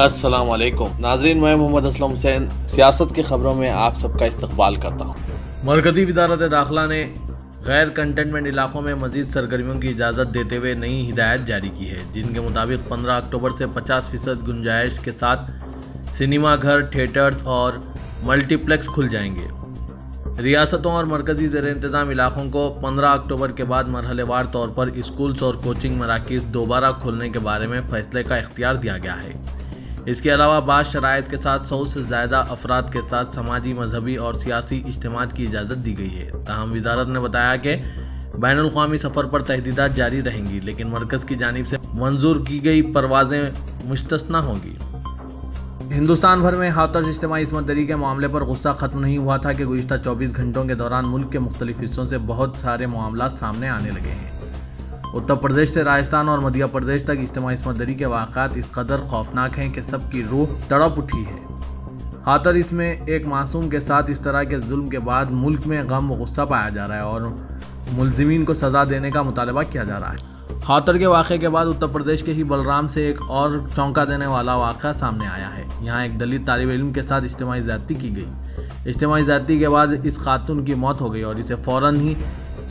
السلام علیکم ناظرین، میں محمد اسلم حسین سیاست کی خبروں میں آپ سب کا استقبال کرتا ہوں۔ مرکزی وزارت داخلہ نے غیر کنٹینمنٹ علاقوں میں مزید سرگرمیوں کی اجازت دیتے ہوئے نئی ہدایت جاری کی ہے، جن کے مطابق 15 اکتوبر سے 50% گنجائش کے ساتھ سنیما گھر، تھیٹرز اور ملٹی پلیکس کھل جائیں گے۔ ریاستوں اور مرکزی زیر انتظام علاقوں کو 15 اکتوبر کے بعد مرحلے وار طور پر اسکولز اور کوچنگ مراکز دوبارہ کھولنے کے بارے میں فیصلے کا اختیار دیا گیا ہے۔ اس کے علاوہ بعض شرائط کے ساتھ 100 سے زیادہ افراد کے ساتھ سماجی، مذہبی اور سیاسی اجتماعات کی اجازت دی گئی ہے۔ تاہم وزارت نے بتایا کہ بین الاقوامی سفر پر تحدیدات جاری رہیں گی، لیکن مرکز کی جانب سے منظور کی گئی پروازیں مستثنیٰ ہوں گی۔ ہندوستان بھر میں ہاتھرس اجتماعی عصمت دری کے معاملے پر غصہ ختم نہیں ہوا تھا کہ گزشتہ 24 گھنٹوں کے دوران ملک کے مختلف حصوں سے بہت سارے معاملات سامنے آنے لگے ہیں۔ اتر پردیش سے راجستھان اور مدھیہ پردیش تک اجتماعی عصمت دری کے واقعات اس قدر خوفناک ہیں کہ سب کی روح تڑپ اٹھی ہے۔ ہاتھرس میں ایک معصوم کے ساتھ اس طرح کے ظلم کے بعد ملک میں غم و غصہ پایا جا رہا ہے اور ملزمین کو سزا دینے کا مطالبہ کیا جا رہا ہے۔ ہاتھر کے واقعے کے بعد اتر پردیش کے ہی بلرام سے ایک اور چونکا دینے والا واقعہ سامنے آیا ہے۔ یہاں ایک دلت طالب علم کے ساتھ اجتماعی زیادتی کی گئی۔ اجتماعی زیادتی کے بعد اس خاتون کی موت ہو گئی اور اسے فوراً ہی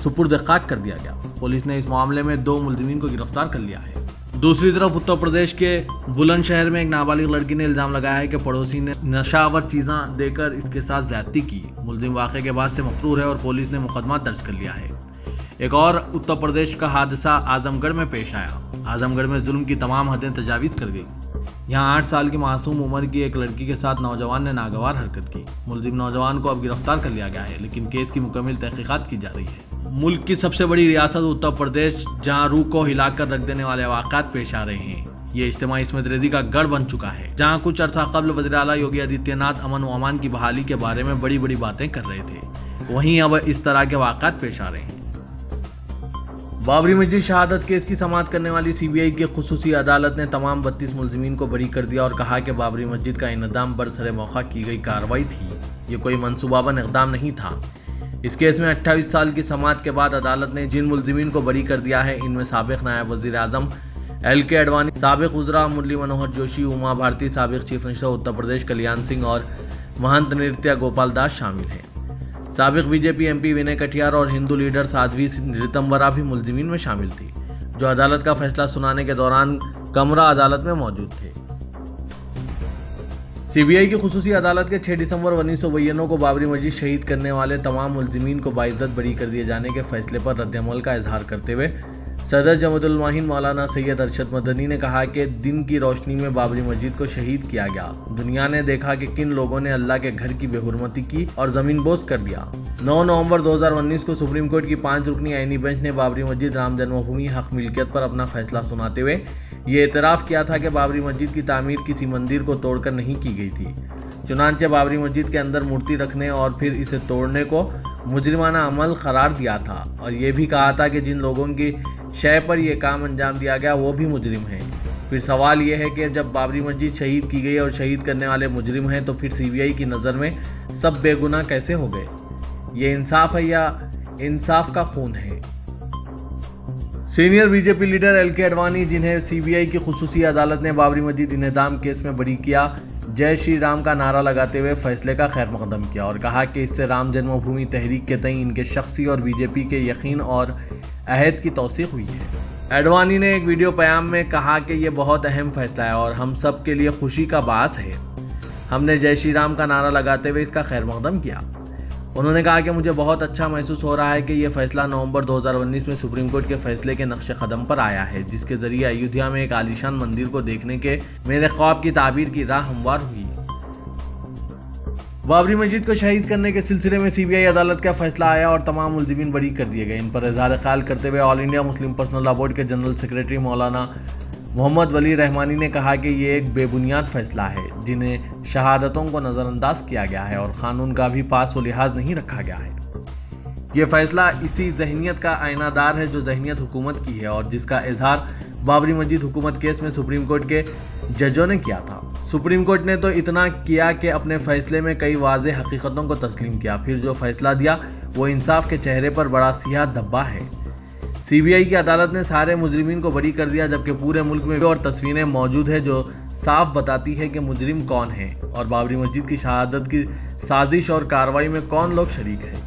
سپرد خاک کر دیا گیا۔ پولیس نے اس معاملے میں 2 ملزمین کو گرفتار کر لیا ہے۔ دوسری طرف اتر پردیش کے بلند شہر میں ایک نابالغ لڑکی نے الزام لگایا ہے کہ پڑوسی نے نشہ آور چیزیں دے کر اس کے ساتھ زیادتی کی۔ ملزم واقعے کے بعد سے مفرور ہے اور پولیس نے مقدمہ درج کر لیا ہے۔ ایک اور اتر پردیش کا حادثہ اعظم گڑھ میں پیش آیا۔ اعظم گڑھ میں ظلم کی تمام حدیں تجاویز کر گئی۔ یہاں 8 سال کی معصوم عمر کی ایک لڑکی کے ساتھ نوجوان نے ناگوار حرکت کی۔ ملزم نوجوان کو اب گرفتار کر لیا گیا ہے، لیکن کیس کی مکمل تحقیقات کی جا رہی ہے۔ ملک کی سب سے بڑی ریاست اتر پردیش، جہاں روح کو ہلا کر رکھ دینے والے واقعات پیش آ رہے ہیں، یہ اجتماعی عصمت ریزی کا گڑھ بن چکا ہے۔ جہاں کچھ عرصہ قبل وزیر اعلیٰ یوگی آدتیہ ناتھ امن و امان کی بحالی کے بارے میں بڑی بڑی باتیں کر رہے تھے، وہیں اب اس طرح کے واقعات پیش آ رہے ہیں۔ بابری مسجد شہادت کیس کی سماعت کرنے والی CBI کی خصوصی عدالت نے تمام 32 ملزمین کو بری کر دیا اور کہا کہ بابری مسجد کا انہدام برسر موقع کی گئی کارروائی تھی، یہ کوئی منصوبہ بند اقدام نہیں تھا۔ اس کیس میں 28 سال کی سماعت کے بعد عدالت نے جن ملزمین کو بری کر دیا ہے، ان میں سابق نائب وزیر اعظم LK اڈوانی، سابق وزراء مرلی منوہر جوشی، اما بھارتی، سابق چیف منسٹر اتر پردیش کلیان سنگھ اور مہنت نرتیہ گوپال داس شامل ہیں۔ سابق BJP MP ونے کٹیار اور ہندو لیڈر سادھوی رتمبرا بھی ملزمین میں شامل تھی، جو عدالت کا فیصلہ سنانے کے دوران کمرہ عدالت میں موجود تھے۔ CBI کی خصوصی عدالت کے 6 دسمبر 1992 کو بابری مسجد شہید کرنے والے تمام ملزمین کو باعزت بری کر دیے جانے کے فیصلے پر رد عمل کا اظہار کرتے ہوئے صدر جمعیت علماء ہند مولانا سید ارشد مدنی نے کہا کہ دن کی روشنی میں بابری مسجد کو شہید کیا گیا۔ دنیا نے دیکھا کہ کن لوگوں نے اللہ کے گھر کی بے حرمتی کی اور زمین بوس کر دیا۔ 9 نومبر 2019 کو سپریم کورٹ کی 5 رکنی آئینی بینچ نے بابری مسجد رام جنم بھومی حق ملکیت پر اپنا فیصلہ سناتے ہوئے یہ اعتراف کیا تھا کہ بابری مسجد کی تعمیر کسی مندر کو توڑ کر نہیں کی گئی تھی۔ چنانچہ بابری مسجد کے اندر مورتی رکھنے اور پھر اسے توڑنے کو مجرمانہ عمل قرار دیا تھا اور یہ بھی کہا تھا کہ جن لوگوں کی شے پر یہ کام انجام دیا گیا وہ بھی مجرم ہیں۔ پھر سوال یہ ہے کہ جب بابری مسجد شہید کی گئی اور شہید کرنے والے مجرم ہیں تو پھر CBI کی نظر میں سب بے گناہ کیسے ہو گئے؟ یہ انصاف ہے یا انصاف کا خون ہے؟ Senior BJP leader LK Advani, جنہیں CBI کی خصوصی عدالت نے بابری مسجد انہدام کیس میں بری کیا، جے شری رام کا نعرہ لگاتے ہوئے فیصلے کا خیر مقدم کیا اور کہا کہ اس سے رام جنم بھومی تحریک کے تئیں ان کے شخصی اور BJP کے یقین اور عہد کی توثیق ہوئی ہے۔ اڈوانی نے ایک ویڈیو پیام میں کہا کہ یہ بہت اہم فیصلہ ہے اور ہم سب کے لیے خوشی کا باعث ہے۔ ہم نے جے شری رام کا نعرہ لگاتے ہوئے اس کا خیر مقدم کیا۔ انہوں نے کہا کہ مجھے بہت اچھا محسوس ہو رہا ہے کہ یہ فیصلہ نومبر 2019 میں سپریم کورٹ کے فیصلے کے نقش قدم پر آیا ہے، جس کے ذریعے ایودھیا میں ایک عالیشان مندر کو دیکھنے کے میرے خواب کی تعبیر کی راہ ہموار ہوئی۔ بابری مسجد کو شہید کرنے کے سلسلے میں CBI عدالت کا فیصلہ آیا اور تمام ملزمین بری کر دیے گئے۔ ان پر اظہار خیال کرتے ہوئے all India Muslim personal law board کے جنرل سیکریٹری مولانا محمد ولی رحمانی نے کہا کہ یہ ایک بے بنیاد فیصلہ ہے، جنہیں شہادتوں کو نظر انداز کیا گیا ہے اور قانون کا بھی پاس و لحاظ نہیں رکھا گیا ہے۔ یہ فیصلہ اسی ذہنیت کا آئینہ دار ہے جو ذہنیت حکومت کی ہے اور جس کا اظہار بابری مسجد حکومت کیس میں سپریم کورٹ کے ججوں نے کیا تھا۔ سپریم کورٹ نے تو اتنا کیا کہ اپنے فیصلے میں کئی واضح حقیقتوں کو تسلیم کیا، پھر جو فیصلہ دیا وہ انصاف کے چہرے پر بڑا سیاہ دھبا ہے۔ CBI की अदालत ने सारे मुजरिमीन को बरी कर दिया, जबकि पूरे मुल्क में और तस्वीरें मौजूद है जो साफ बताती है कि मुजरिम कौन है और बाबरी मस्जिद की शहादत की साजिश और कार्रवाई में कौन लोग शरीक हैं।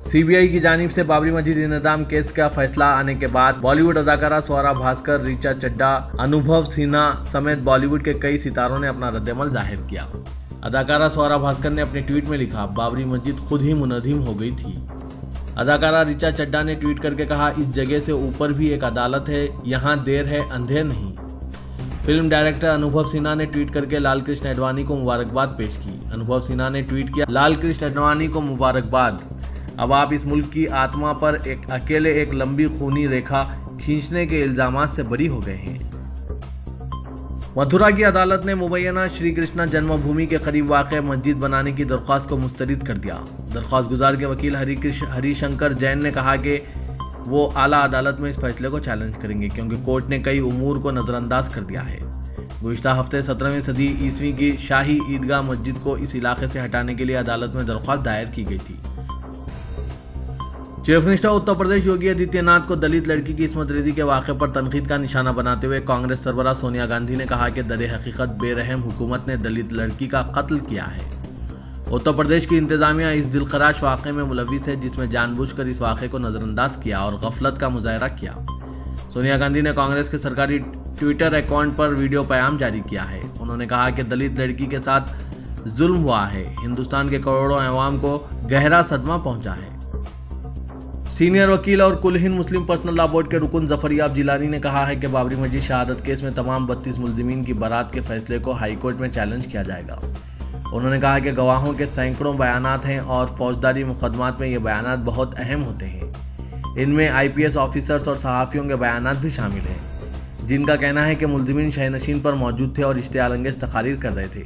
CBI की जानिब से बाबरी मस्जिद इंहदाम केस का फैसला आने के बाद बॉलीवुड अदाकारा स्वरा भास्कर, ऋचा चड्ढा, अनुभव सिन्हा समेत बॉलीवुड के कई सितारों ने अपना रद्देमल जाहिर किया। अदाकारा स्वरा भास्कर ने अपने ट्वीट में लिखा, बाबरी मस्जिद खुद ही मुनहदिम हो गई थी। अदाकारा ऋचा चड्ढा ने ट्वीट करके कहा, इस जगह से ऊपर भी एक अदालत है, यहाँ देर है अंधेर नहीं। फिल्म डायरेक्टर अनुभव सिन्हा ने ट्वीट करके लाल कृष्ण आडवाणी को मुबारकबाद पेश की। अनुभव सिन्हा ने ट्वीट किया, लाल कृष्ण आडवाणी को मुबारकबाद, अब आप इस मुल्क की आत्मा पर अकेले एक लंबी खूनी रेखा खींचने के इल्जामात से बरी हो गए हैं। मथुरा की अदालत ने मुबैना श्री कृष्णा जन्मभूमि के करीब वाक़ मस्जिद बनाने की दरख्वास्त को मुस्तरद कर दिया। दरख्वास्त गुजार के वकील हरिशंकर जैन ने कहा कि वो आला अदालत में इस फैसले को चैलेंज करेंगे, क्योंकि कोर्ट ने कई उमूर को नज़रअंदाज कर दिया है। गुज़िश्ता हफ्ते 17वीं सदी ईस्वी की शाही ईदगाह मस्जिद को इस इलाके से हटाने के लिए अदालत में दरख्वास्त दायर की गई थी। चीफ मिनिस्टर उत्तर प्रदेश योगी आदित्यनाथ को दलित लड़की की इस्मत रेजी के वाक़े पर तनकीद का निशाना बनाते हुए कांग्रेस सरबराह सोनिया गांधी ने कहा कि दर हकीकत बेरहम हुकूमत ने दलित लड़की का कत्ल किया है। उत्तर प्रदेश की इंतजामिया इस दिलखराश वाक़े में मुलविस है, जिसमें जानबूझकर इस वाक़े को नज़रअंदाज किया और गफलत का मुजाहरा किया। सोनिया गांधी ने कांग्रेस के सरकारी ट्विटर अकाउंट पर वीडियो पैगाम जारी किया है। उन्होंने कहा कि दलित लड़की के साथ जुल्म हुआ है, हिंदुस्तान के करोड़ों अवाम को गहरा सदमा पहुंचा है। सीनियर वकील और कुल हिंद मुस्लिम पर्सनल लॉ बोर्ड के रुकन जफरयाब जिलानी ने कहा है कि बाबरी मस्जिद शहादत केस में तमाम 32 मुलजिमीन की बरात के फैसले को हाई कोर्ट में चैलेंज किया जाएगा। उन्होंने कहा कि गवाहों के सैकड़ों बयानात हैं और फौजदारी मुकदमात में ये बयानात बहुत अहम होते हैं। इनमें IPS ऑफिसर्स और सहाफ़ियों के बयानात भी शामिल हैं, जिनका कहना है कि मुलजिमीन शहनशीन पर मौजूद थे और इश्तियालंगेज़ तकारीर कर रहे थे।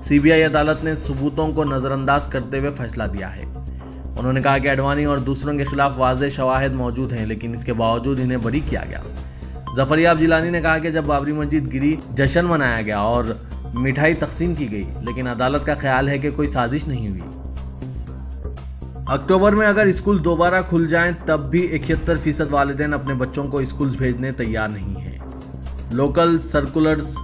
CBI अदालत ने सबूतों को नज़रअंदाज करते हुए फैसला दिया है। उन्होंने कहा कि आडवाणी और दूसरों के खिलाफ वाज़ेह शवाहिद मौजूद हैं, लेकिन इसके बावजूद इन्हें बरी किया गया। जफरयाब जिलानी ने कहा कि जब बाबरी मस्जिद गिरी जश्न मनाया गया और मिठाई तकसीम की गई, लेकिन अदालत का ख्याल है कि कोई साजिश नहीं हुई। अक्टूबर में अगर स्कूल दोबारा खुल जाएं तब भी 71% वालिदैन अपने बच्चों को स्कूल भेजने तैयार नहीं हैं। लोकल सर्कुलर्स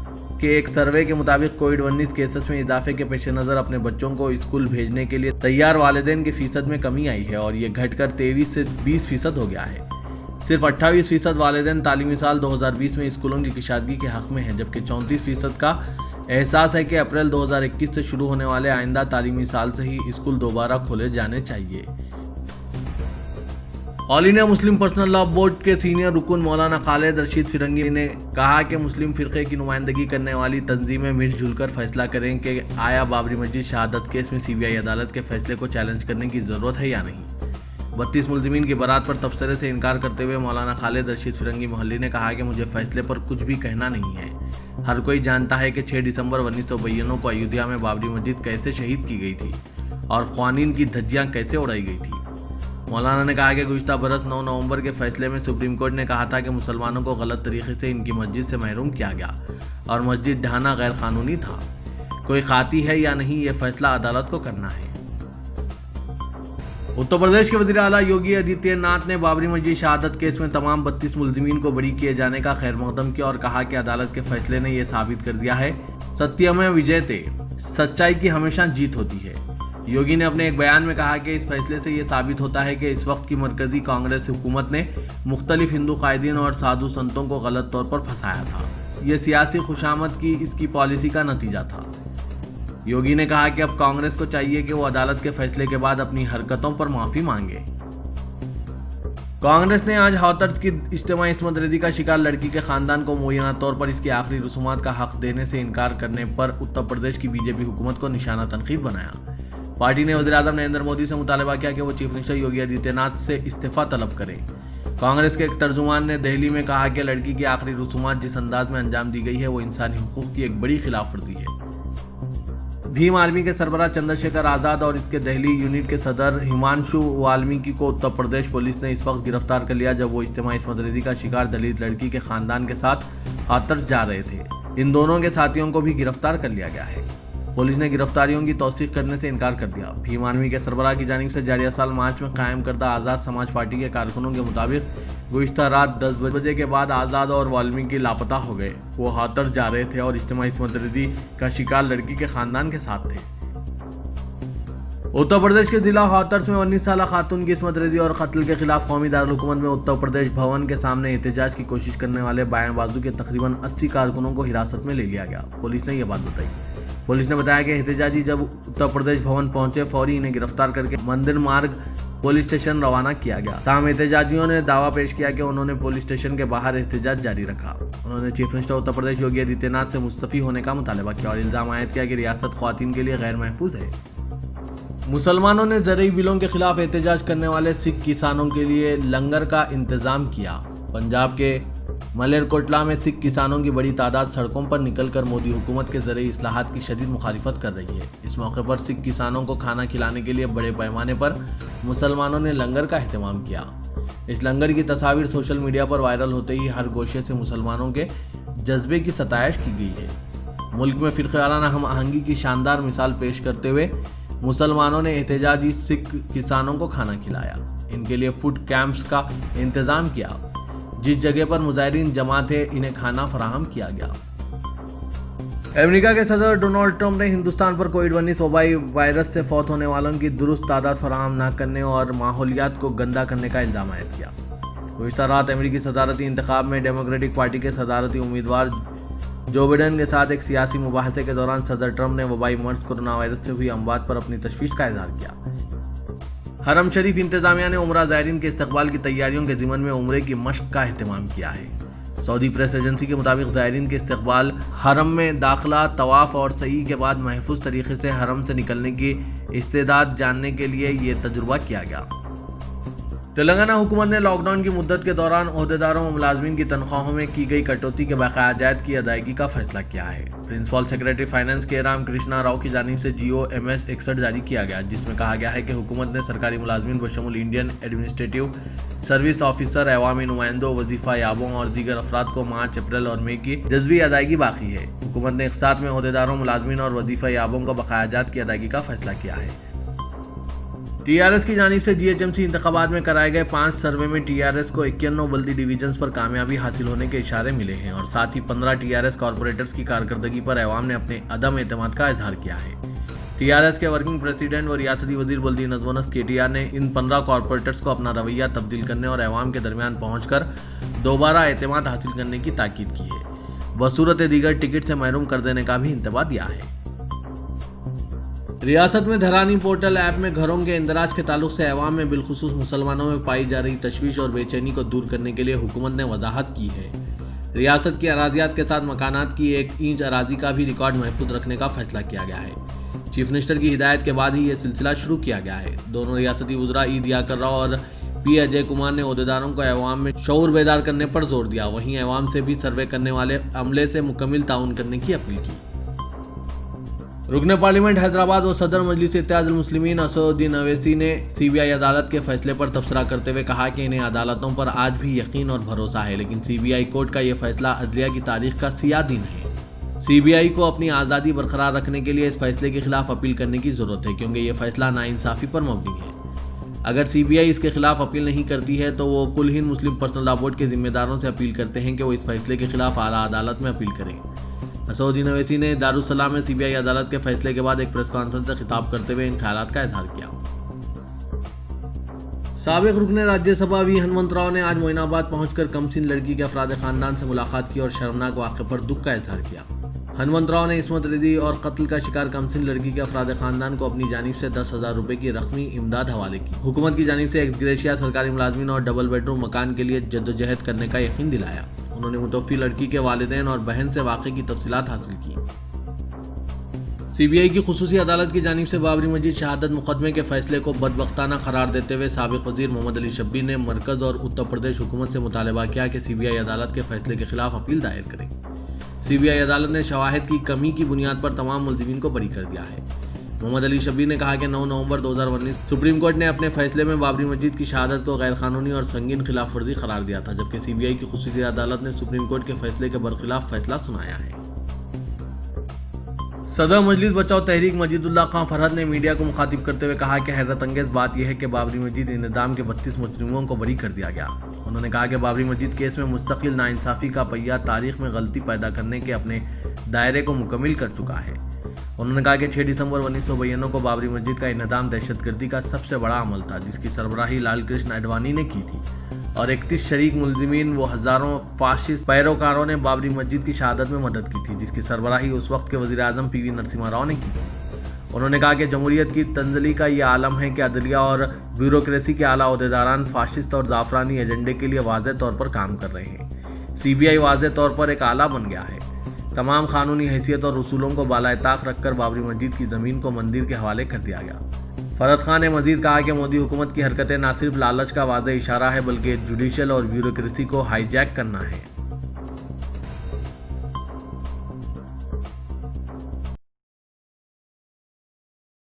के एक सर्वे के मुताबिक कोविड-19 केसेस में इजाफे के पेश नज़र अपने बच्चों को स्कूल भेजने के लिए तैयार वालिदैन की फीसद में कमी आई है और ये घटकर 23 से 20% हो गया है। सिर्फ 28% वालिदैन तालीमी साल 2020 में स्कूलों की कुशादगी के हक में हैं, जबकि 34% का एहसास है कि अप्रैल 2021 से शुरू होने वाले आइंदा तालीमी साल से ही स्कूल दोबारा खोले जाने चाहिए। All India Muslim personal law board के सीनियर रुकन मौलाना खालिद रशीद फिरंगी ने कहा कि मुस्लिम फ़िरक़े की नुमाइंदगी करने वाली तंजीमें मिलजुल कर फैसला करें कि आया बाबरी मस्जिद शहादत केस में CBI अदालत के फैसले को चैलेंज करने की ज़रूरत है या नहीं। 32 मुलजिमीन की बारात पर तबसरे से इनकार करते हुए मौलाना खालिद रशीद फिरंगी मोहल्ली ने कहा कि मुझे फैसले पर कुछ भी कहना नहीं है। हर कोई जानता है कि 6 दिसंबर 1992 को अयोध्या में बाबरी मस्जिद कैसे शहीद की गई थी और क़वानीन की धज्जियाँ कैसे उड़ाई गई थी। मौलाना ने कहा कि गुज़िश्ता बरस 9 नवंबर के फैसले में सुप्रीम कोर्ट ने कहा था कि मुसलमानों को गलत तरीके से इनकी मस्जिद से महरूम किया गया और मस्जिद ढहाना गैर कानूनी था। कोई खाती है या नहीं, ये फैसला अदालत को करना है। उत्तर प्रदेश के वज़ीर आला योगी आदित्यनाथ ने बाबरी मस्जिद शहादत केस में तमाम 32 मुलजिमीन को बरी किए जाने का खैर मकदम किया और कहा कि अदालत के फैसले ने यह साबित कर दिया है, सत्यमेव विजयते, सच्चाई की हमेशा जीत होती है। योगी ने अपने एक बयान में कहा कि इस फैसले से ये साबित होता है कि इस वक्त की मरकजी कांग्रेस हुकूमत ने मुख्तलिफ हिंदू कायदीन और साधु संतों को गलत तौर पर फंसाया था। ये सियासी खुशामद की इसकी पॉलिसी का नतीजा था। योगी ने कहा कि अब कांग्रेस को चाहिए कि वो अदालत के फैसले के बाद अपनी हरकतों पर माफी मांगे। कांग्रेस ने आज हाथरस की इज्तिमाई इस्मत रेजी का शिकार लड़की के खानदान को मुय्यना तौर पर इसकी आखिरी रसूमात का हक देने से इनकार करने पर उत्तर प्रदेश की बीजेपी हुकूमत को निशाना तनकीद बनाया। पार्टी ने वज़ीर-ए-आज़म नरेंद्र मोदी से मुतालबा किया कि वो चीफ मिनिस्टर योगी आदित्यनाथ से इस्तीफा तलब करें। कांग्रेस के एक तर्जुमान ने दिल्ली में कहा कि लड़की की आखिरी रसूमात जिस अंदाज में अंजाम दी गई है वो इंसानी हुकूक की एक बड़ी खिलाफवर्जी है। भीम आर्मी के सरबराह चंद्रशेखर आज़ाद और इसके दिल्ली यूनिट के सदर हिमांशु वाल्मीकि को उत्तर प्रदेश पुलिस ने इस वक्त गिरफ्तार कर लिया जब वो इज्तिमाई इस्मत रेजी का शिकार दलित लड़की के खानदान के साथ हाथरस जा रहे थे। इन दोनों के साथियों को भी गिरफ्तार कर लिया गया है। पुलिस ने गिरफ्तारियों की तौसीक करने से इनकार कर दिया। भीम आर्मी के सरबराह की जानिब से जारिया साल मार्च में कायम करदा आज़ाद समाज पार्टी के कारकुनों के मुताबिक गुज़िश्ता रात 10 बजे के बाद आज़ाद और वाल्मीकि लापता हो गए। वो हाथरस जा रहे थे और इज्तिमाई इसमत-रेज़ी का शिकार लड़की के खानदान के साथ थे। उत्तर प्रदेश के जिला हाथरस में 19 साल खातून की इसमत-रेज़ी और कत्ल के खिलाफ कौमी दारुल-हुकूमत में उत्तर प्रदेश भवन के सामने एहतजाज की कोशिश करने वाले बायां बाजू के तकरीबन 80 कारकुनों को हिरासत में ले लिया गया। पुलिस ने यह बात बताई। पुलिस ने बताया कि एहतजाजी जब उत्तर प्रदेश भवन पहुंचे, फौरी इन्हें गिरफ्तार करके मंदिर मार्ग पुलिस स्टेशन रवाना किया गया। ताहम एहतजाजियों ने दावा पेश किया कि उन्होंने पुलिस स्टेशन के बाहर एहतजाज जारी रखा। उन्होंने चीफ मिनिस्टर उत्तर प्रदेश योगी आदित्यनाथ से मुस्तफ़ी होने का मुतालबा किया और इल्ज़ाम आयद किया कि रियासत ख्वातीन के लिए गैर महफूज है। मुसलमानों ने ज़रई बिलों के खिलाफ एहतजाज करने वाले सिख किसानों के लिए लंगर का इंतजाम किया। पंजाब के मलेरकोटला में सिख किसानों की बड़ी तादाद सड़कों पर निकलकर मोदी हुकूमत के ज़रिए इस्लाहात की शदीद मुखालिफत कर रही है। इस मौके पर सिख किसानों को खाना खिलाने के लिए बड़े पैमाने पर मुसलमानों ने लंगर का अहतमाम किया। इस लंगर की तस्वीर सोशल मीडिया पर वायरल होते ही हर गोशे से मुसलमानों के जज्बे की सताइश की गई है। मुल्क में फ़िरक़ावाराना हम आहंगी की शानदार मिसाल पेश करते हुए मुसलमानों ने एहतजाजी सिख किसानों को खाना खिलाया। इनके लिए फूड कैंप्स का इंतजाम किया। जिस जगह पर मुजाहिरीन जमा थे, इन्हें खाना फराहम किया गया। अमेरिका के सदर डोनाल्ड ट्रंप ने हिंदुस्तान पर कोविड-19 वबाई वायरस से फौत होने वालों की दुरुस्त तादाद फराहम न करने और माहौलियात को गंदा करने का इल्ज़ाम आयद किया। गुज़िश्ता रात अमेरिकी सदारती इंतखाब में डेमोक्रेटिक पार्टी के सदारती उम्मीदवार जो बिडेन के साथ एक सियासी मुबाहसे के दौरान सदर ट्रंप ने वबाई मर्ज कोरोना वायरस से हुई अमवात पर अपनी तशवीश का इजहार किया। हरम शरीफ इंतजामिया ने उम्रा ज़ायरीन के इस्तकबाल की तैयारियों के ज़िमन में उम्रे की मश्क का अहतमाम किया है। सऊदी प्रेस एजेंसी के मुताबिक ज़ायरीन के इस्तकबाल हरम में दाखिला, तवाफ़ और सही के बाद महफूज तरीके से हरम से निकलने की इस्तेदाद जानने के लिए ये तजुर्बा किया गया। तेलंगाना हुकूमत ने लॉकडाउन की मुद्दत के दौरान ओहदेदारों और मुलाजमीन की तनख्वाहों में की गई कटौती के बकाया जायद की अदायगी का फैसला किया है। प्रिंसिपल सेक्रेटरी फाइनेंस के राम कृष्णा राव की जानिब से GOMS 61 जारी किया गया, जिसमें कहा गया है कि हुकूमत ने सरकारी मुलाजमीन बशमूल इंडियन एडमिनिस्ट्रेटिव सर्विस ऑफिसर, अवामी नुमाइंदों, वजीफा याबों और दीगर अफराद को मार्च, अप्रैल और मई की जज़वी अदायगी बाकी है। हुकूमत ने एक साथ में ओहदेदारों, मुलाजमीन और वजीफा याबों को बकाया जायद की अदायगी का फैसला किया है। TRS की जानिब से GHMC इंतखाबात में कराए गए 5 सर्वे में TRS को 51 बल्दी डिवीजन्स पर कामयाबी हासिल होने के इशारे मिले हैं और साथ ही 15 TRS कॉरपोरेटर्स की कारकर्दगी पर अवाम ने अपने अदम एतमाद का इजहार किया है। TRS के वर्किंग प्रेसिडेंट व रियासती वजीर बल्दी नज़्म KTR ने इन 15 कॉरपोरेटर्स को अपना रवैया तब्दील करने और अवाम के दरमियान पहुँच दोबारा एतमाद हासिल करने की ताकीद की है। बसूरत दीगर टिकट से महरूम कर देने का भी इंतबा दिया है। रियासत में धरानी पोर्टल ऐप में घरों के इंदराज के ताल्लुक से अवाम में बिलखुसूस मुसलमानों में पाई जा रही तशवीश और बेचैनी को दूर करने के लिए हुकूमत ने वजाहत की है। रियासत की अराजियात के साथ मकानात की 1 इंच अराजी का भी रिकॉर्ड महफूज रखने का फैसला किया गया है। चीफ मिनिस्टर की हिदायत के बाद ही ये सिलसिला शुरू किया गया है। दोनों रियासती वज़रा ईद याकर राव और P अजय कुमार ने ओहदेदारों को अवाम में शऊर बेदार करने पर जोर दिया। वहीं अवाम से भी सर्वे करने वाले अमले से मुकम्मल ताउन करने की अपील की। रुकने पार्लियामेंट हैदराबाद व सदर मजलिस इत्तेहादुल मुस्लिमीन असदुद्दीन अवैसी ने CBI अदालत के फैसले पर तबसरा करते हुए कहा कि इन्हें अदालतों पर आज भी यकीन और भरोसा है, लेकिन CBI कोर्ट का यह फैसला अदलिया की तारीख का सियाह दिन है। CBI को अपनी आज़ादी बरकरार रखने के लिए इस फैसले के खिलाफ अपील करने की ज़रूरत है, क्योंकि ये फैसला नाइंसाफ़ी पर मबनी है। अगर CBI इसके खिलाफ अपील नहीं करती है तो वो कुल हिंद मुस्लिम पर्सनल लॉ बोर्ड के जिम्मेदारों से अपील करते हैं कि वो इस फैसले के खिलाफ आला अदालत में अपील करें। असदुद्दीन अवैसी ने दारुस्सलाम में CBI अदालत के फैसले के बाद एक प्रेस कॉन्फ्रेंस से खिताब करते हुए इन ख्यालात का इजहार किया। साबिक रुकने राज्यसभा V हनुमंत राव ने आज मोइनाबाद पहुंचकर कमसिन लड़की के अफराद खानदान से मुलाकात की और शर्मनाक वाक़े पर दुख का इजहार किया। हनुमंत राव ने इसमत-रेज़ी और कत्ल का शिकार कमसिन लड़की के अफराद खानदान को अपनी जानिब से 10,000 रुपये की रकमी इमदाद हवाले की। हुकूमत की जानिब से एक्स ग्रेशिया सरकारी मुलाजमीन और डबल बेडरूम मकान के लिए जद्दोजहद करने का यकीन दिलाया। उन्होंने मुतवफ़ी लड़की के वालिदैन और बहन से वाक़े की तफसीलात हासिल की। CBI की खुसूसी अदालत की जानिब से बाबरी मस्जिद शहादत मुकदमे के फैसले को बदबख्ताना करार देते हुए साबिक वज़ीर मोहम्मद अली शब्बीर ने मरकज़ और उत्तर प्रदेश हुकूमत से मुतालबा किया कि CBI अदालत के फैसले के खिलाफ अपील दायर करें। CBI अदालत ने शवाहिद की कमी की बुनियाद पर तमाम मुल्ज़िमीन को बरी कर दिया है। मोहम्मद अली शब्बीर ने कहा कि 9 नवंबर 2019 सुप्रीम कोर्ट ने अपने फैसले में बाबरी मस्जिद की शहादत को गैर कानूनी और संगीन खिलाफ वर्जी करार दिया था, जबकि CBI की खुसूसी अदालत ने सुप्रीम कोर्ट के फैसले के बरखिलाफ फैसला सुनाया है। सदर मजलिस बचाओ तहरीक मजीदुल्लाह खान फरहद ने मीडिया को मुखातिब करते हुए कहा कि हैरत अंगेज बात यह है कि बाबरी मस्जिद इंतजाम के 32 मुजरिमों को बरी कर दिया गया। उन्होंने कहा कि बाबरी मस्जिद केस में मुस्तकिल नाइंसाफी का पहिया तारीख में गलती पैदा करने के अपने दायरे को मुकम्मिल कर चुका है। उन्होंने कहा कि 6 दिसंबर 1992 को बाबरी मस्जिद का इंहदाम दहशतगर्दी का सबसे बड़ा अमल था जिसकी सरबराही लाल कृष्ण आडवाणी ने की थी और 31 शरीक मुलजिमीन व हजारों फाशिस्ट पैरोकारों ने बाबरी मस्जिद की शहादत में मदद की थी जिसकी सरबराही उस वक्त के वजीर आजम पीवी नरसिम्हा राव ने की थी। उन्होंने कहा कि जमहूरियत की तंजली का ये आलम है कि अदलिया और ब्यूरोक्रेसी के आला ओहदेदारान फाशिस्ट और जाफरानी एजेंडे के लिए वाज़ेह तौर पर काम कर रहे हैं। CBI वाज़ेह तौर पर एक आला बन गया है। तमाम कानूनी हैसियत और उसूलों को बालाए ताक रखकर बाबरी मस्जिद की ज़मीन को मंदिर के हवाले कर दिया गया। फरहद खान ने मजीद कहा कि मोदी हुकूमत की हरकतें न सिर्फ लालच का वाज़ेह इशारा है बल्कि जुडिशल और ब्यूरोक्रेसी को हाईजैक करना है।